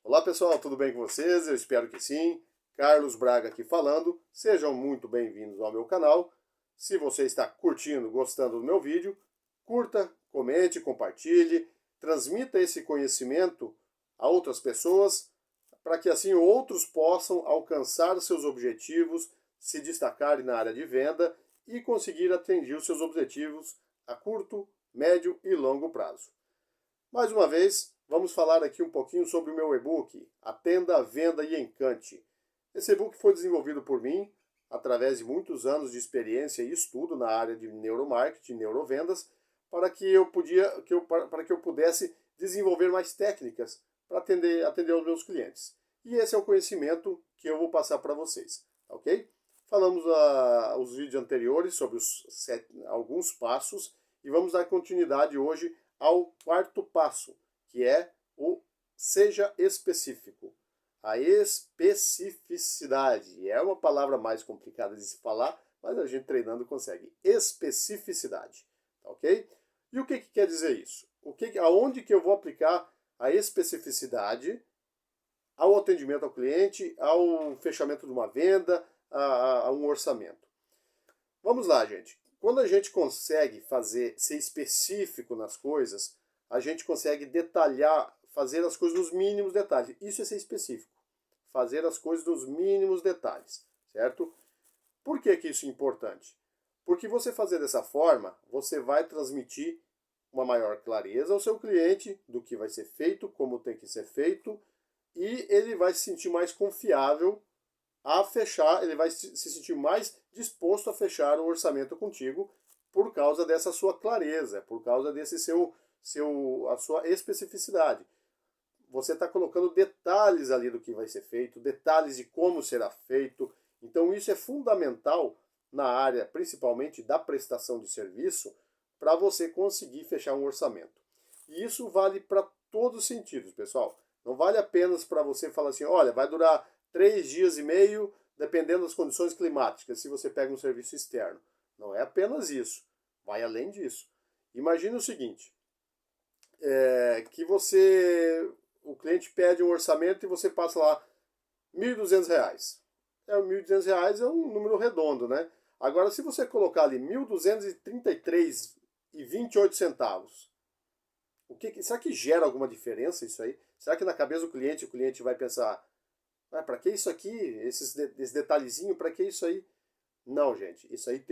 Olá pessoal, tudo bem com vocês? Eu espero que sim. Carlos Braga aqui falando. Sejam muito bem-vindos ao meu canal. Se você está curtindo, gostando do meu vídeo, curta, comente, compartilhe, transmita esse conhecimento a outras pessoas, para que assim outros possam alcançar seus objetivos, se destacarem na área de venda e conseguir atingir os seus objetivos a curto, médio e longo prazo. Mais uma vez, vamos falar aqui um pouquinho sobre o meu e-book, Atenda, Venda e Encante. Esse e-book foi desenvolvido por mim através de muitos anos de experiência e estudo na área de neuromarketing, neurovendas, para que eu pudesse desenvolver mais técnicas para atender aos meus clientes. E esse é o conhecimento que eu vou passar para vocês, ok? Falamos os vídeos anteriores sobre alguns passos e vamos dar continuidade hoje ao quarto passo, que é o seja específico. A especificidade é uma palavra mais complicada de se falar, mas a gente treinando consegue. Especificidade, tá ok? E o que quer dizer isso? Aonde que eu vou aplicar a especificidade ao atendimento ao cliente, ao fechamento de uma venda, a um orçamento? Vamos lá, gente. Quando a gente consegue ser específico nas coisas, a gente consegue detalhar, fazer as coisas nos mínimos detalhes. Isso é ser específico. Fazer as coisas nos mínimos detalhes, certo? Por que isso é importante? Porque você fazer dessa forma, você vai transmitir uma maior clareza ao seu cliente do que vai ser feito, como tem que ser feito, e ele vai se sentir mais confiável a fechar, ele vai se sentir mais disposto a fechar o orçamento contigo por causa dessa sua clareza, por causa desse a sua especificidade. Você está colocando detalhes ali do que vai ser feito, detalhes de como será feito. Então isso é fundamental na área, principalmente da prestação de serviço, para você conseguir fechar um orçamento. E isso vale para todos os sentidos, pessoal. Não vale apenas para você falar assim, olha, vai durar 3 dias e meio, dependendo das condições climáticas, se você pega um serviço externo. Não é apenas isso, vai além disso. Imagine o seguinte, o cliente pede um orçamento e você passa lá R$ 1.200. R$ 1.200 é um número redondo, né? Agora, se você colocar ali 1.233,28, será que gera alguma diferença isso aí? Será que na cabeça do cliente, o cliente vai pensar, para que isso aqui? Esse detalhezinho, para que isso aí? Não, gente. Isso aí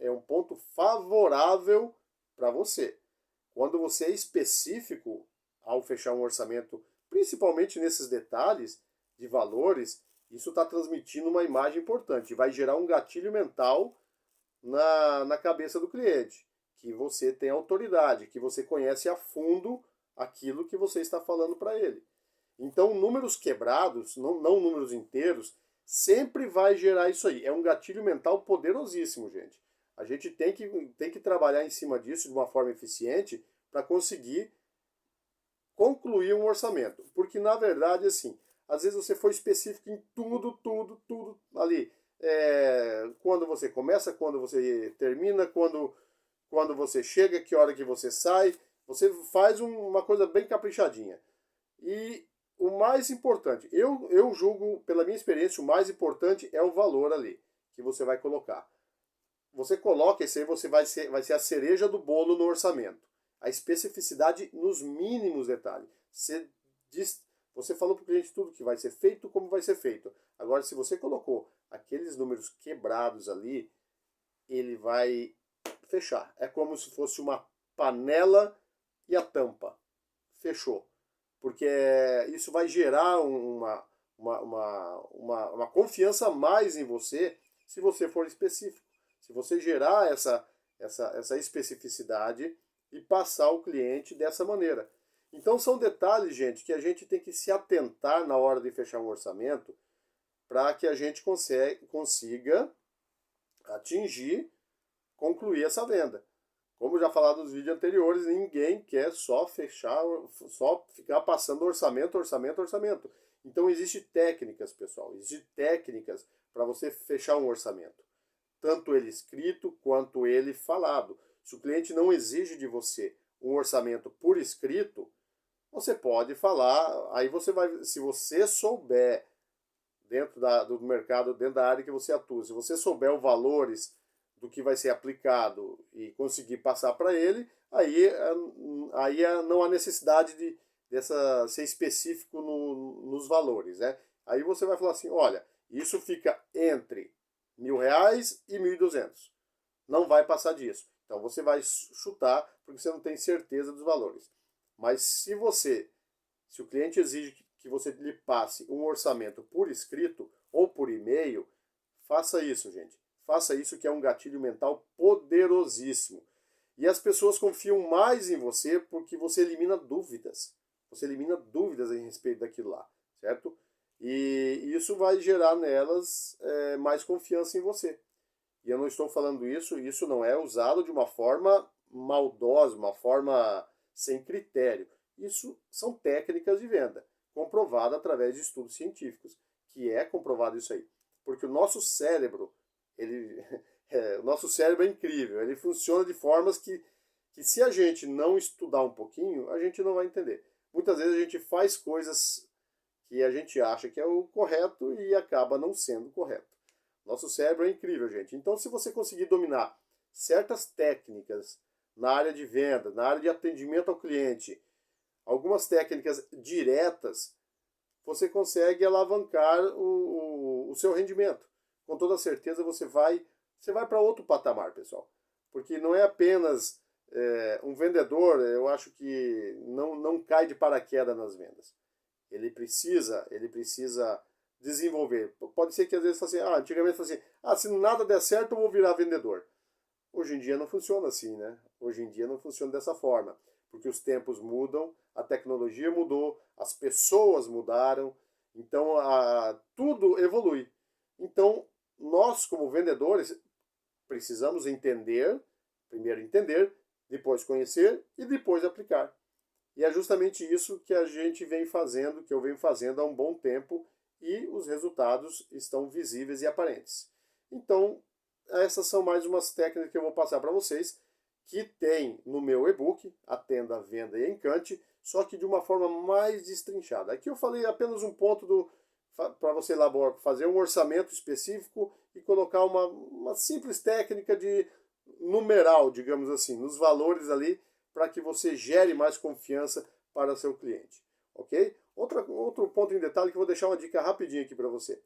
é um ponto favorável para você. Quando você é específico ao fechar um orçamento, principalmente nesses detalhes de valores, isso está transmitindo uma imagem importante. Vai gerar um gatilho mental na cabeça do cliente. Que você tem autoridade, que você conhece a fundo aquilo que você está falando para ele. Então, números quebrados, não números inteiros, sempre vai gerar isso aí. É um gatilho mental poderosíssimo, gente. A gente tem que trabalhar em cima disso de uma forma eficiente para conseguir concluir um orçamento. Porque, na verdade, assim, às vezes você foi específico em tudo ali. Quando você começa, quando você termina, quando você chega, que hora que você sai. Você faz uma coisa bem caprichadinha. E o mais importante, eu julgo, pela minha experiência, o mais importante é o valor ali que você vai colocar. Você coloca esse aí, vai ser a cereja do bolo no orçamento. A especificidade nos mínimos detalhes. Você falou para o cliente tudo que vai ser feito, como vai ser feito. Agora, se você colocou aqueles números quebrados ali, ele vai fechar. É como se fosse uma panela e a tampa. Fechou. Porque isso vai gerar uma confiança a mais em você se você for específico. Se você gerar essa especificidade e passar o cliente dessa maneira. Então são detalhes, gente, que a gente tem que se atentar na hora de fechar um orçamento para que a gente consiga atingir, concluir essa venda. Como já falado nos vídeos anteriores, ninguém quer só ficar passando orçamento. Então existem técnicas, pessoal, existem técnicas para você fechar um orçamento. Tanto ele escrito quanto ele falado. Se o cliente não exige de você um orçamento por escrito, você pode falar, aí você vai, se você souber dentro do mercado, dentro da área que você atua, se você souber os valores do que vai ser aplicado e conseguir passar para ele, aí não há necessidade dessa ser específico nos valores, né? Aí você vai falar assim, olha, isso fica entre R$ 1.000 e 1.200. Não vai passar disso. Então você vai chutar porque você não tem certeza dos valores. Mas se o cliente exige que você lhe passe um orçamento por escrito ou por e-mail, faça isso, gente. Faça isso, que é um gatilho mental poderosíssimo. E as pessoas confiam mais em você porque você elimina dúvidas. Você elimina dúvidas a respeito daquilo lá, certo? E isso vai gerar nelas mais confiança em você. E eu não estou falando isso não é usado de uma forma maldosa, uma forma sem critério. Isso são técnicas de venda, comprovada através de estudos científicos, que é comprovado isso aí. Porque o nosso cérebro, o nosso cérebro é incrível, ele funciona de formas que se a gente não estudar um pouquinho, a gente não vai entender. Muitas vezes a gente faz coisas que a gente acha que é o correto e acaba não sendo correto. Nosso cérebro é incrível, gente. Então, se você conseguir dominar certas técnicas na área de venda, na área de atendimento ao cliente, algumas técnicas diretas, você consegue alavancar o seu rendimento. Com toda certeza você vai para outro patamar, pessoal. Porque não é apenas um vendedor, eu acho que não cai de paraquedas nas vendas. Ele precisa desenvolver. Pode ser que às vezes assim, antigamente assim, se nada der certo eu vou virar vendedor. Hoje em dia não funciona assim, né? Hoje em dia não funciona dessa forma, porque os tempos mudam, a tecnologia mudou, as pessoas mudaram, então tudo evolui. Então, nós como vendedores precisamos primeiro entender, depois conhecer e depois aplicar. E é justamente isso que a gente vem fazendo, que eu venho fazendo há um bom tempo, e os resultados estão visíveis e aparentes. Então, essas são mais umas técnicas que eu vou passar para vocês, que tem no meu e-book, Atenda, Venda e Encante, só que de uma forma mais destrinchada. Aqui eu falei apenas um ponto para você elaborar, fazer um orçamento específico e colocar uma simples técnica de numeral, digamos assim, nos valores ali, para que você gere mais confiança para seu cliente, ok? Outro ponto em detalhe que eu vou deixar uma dica rapidinho aqui para você.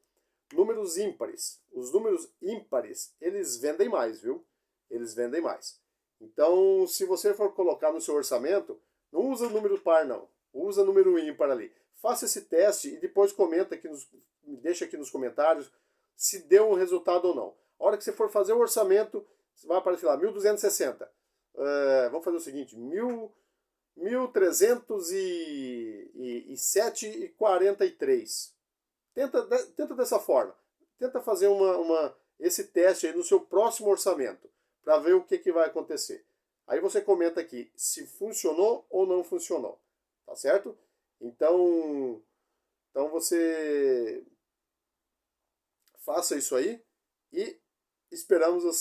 Números ímpares. Os números ímpares, eles vendem mais, viu? Eles vendem mais. Então, se você for colocar no seu orçamento, não usa número par, não. Usa número ímpar ali. Faça esse teste e depois comenta aqui deixa aqui nos comentários se deu um resultado ou não. A hora que você for fazer o orçamento, vai aparecer lá, 1.260. Vamos fazer o seguinte, 1.307,43. Tenta dessa forma. Tenta fazer esse teste aí no seu próximo orçamento, para ver o que vai acontecer. Aí você comenta aqui se funcionou ou não funcionou. Tá certo? Então você faça isso aí e esperamos o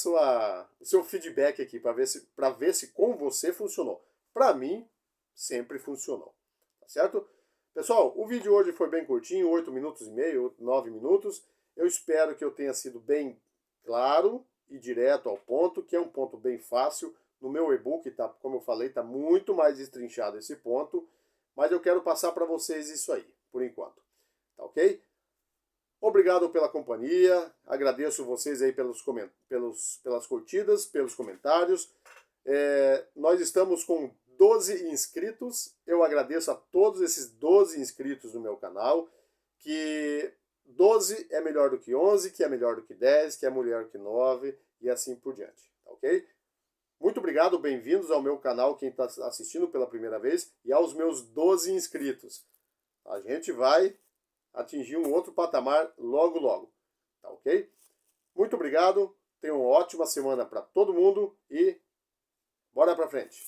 seu feedback aqui para ver se com você funcionou. Para mim, sempre funcionou. Tá certo? Pessoal, o vídeo hoje foi bem curtinho, 8 minutos e meio, 9 minutos. Eu espero que eu tenha sido bem claro e direto ao ponto, que é um ponto bem fácil. No meu e-book, tá, como eu falei, está muito mais destrinchado esse ponto, mas eu quero passar para vocês isso aí, por enquanto. Tá ok? Obrigado pela companhia, agradeço vocês aí pelas curtidas, pelos comentários. Nós estamos com 12 inscritos, eu agradeço a todos esses 12 inscritos no meu canal, que 12 é melhor do que 11, que é melhor do que 10, que é melhor que 9 e assim por diante, tá ok? Muito obrigado, bem-vindos ao meu canal, quem está assistindo pela primeira vez, e aos meus 12 inscritos. A gente vai atingir um outro patamar logo, logo. Tá ok? Muito obrigado, tenham uma ótima semana para todo mundo e bora pra frente!